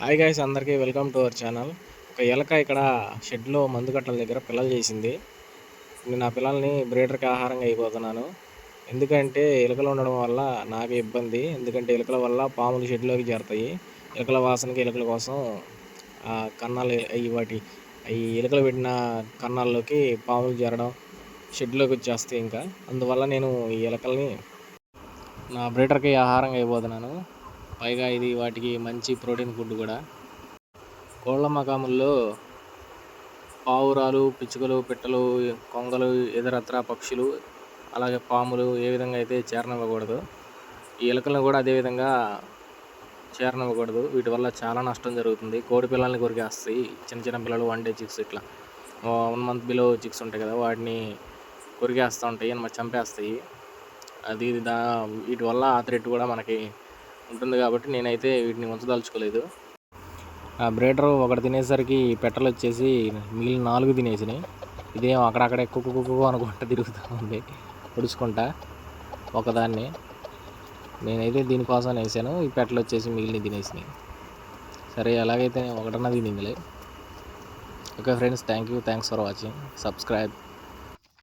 Hi guys, అందరికీ welcome to our channel. ఒక ఎలక ఇక్కడ షెడ్లో మందు కట్టల దగ్గర పిల్లలు చేసింది. నేను ఆ పిల్లల్ని బ్రీడర్కి ఆహారంగా అయిపోతున్నాను. ఎందుకంటే ఎలుకలు ఉండడం వల్ల నాకు ఇబ్బంది. ఎందుకంటే ఎలుకల వల్ల పాములు షెడ్లోకి చేరుతాయి. ఎలుకల వాసనకి ఎలుకల కోసం కన్నాలు ఈ ఎలుకలు పెట్టిన కన్నాల్లోకి పాములు చేరడం, షెడ్లోకి వచ్చేస్తాయి. ఇంకా అందువల్ల నేను ఈ ఎలుకల్ని నా బ్రీడర్కి ఆహారంగా అయిపోతున్నాను. పైగా ఇది వాటికి మంచి ప్రోటీన్ ఫుడ్ కూడా. కోళ్ళ మకాముల్లో పావురాలు, పిచ్చుకలు, పిట్టలు, కొంగలు, ఇతరత్ర పక్షులు, అలాగే పాములు ఏ విధంగా అయితే చేరనివ్వకూడదు, ఈ ఎలుకలను కూడా అదేవిధంగా చేరనివ్వకూడదు. వీటి వల్ల చాలా నష్టం జరుగుతుంది. కోడి పిల్లల్ని కొరికేస్తాయి. చిన్న చిన్న పిల్లలు 1 day చిక్స్, ఇట్లా 1 month బిలో చిక్స్ ఉంటాయి కదా, వాటిని కొరికేస్తూ ఉంటాయి, అన్నమాట, చంపేస్తాయి. వీటి వల్ల ఆ థ్రెట్ కూడా మనకి ఉంటుంది. కాబట్టి నేనైతే వీటిని ఉంచదలుచుకోలేదు. ఆ బ్రీడర్ ఒకటి తినేసరికి పెట్టలు వచ్చేసి మిగిలిన 4 తినేసినాయి. ఇదేం అక్కడక్కడే కుక్కు అనుకుంటా తిరుగుతూ ఉంది, పొడుచుకుంటా ఒకదాన్ని. నేనైతే దీనికోసం వేసాను. ఈ పెట్టలు వచ్చేసి మిగిలిన తినేసినాయి. సరే, ఎలాగైతే ఒకటన్నా తినిందిలే. Okay friends, thanks for watching. Subscribe.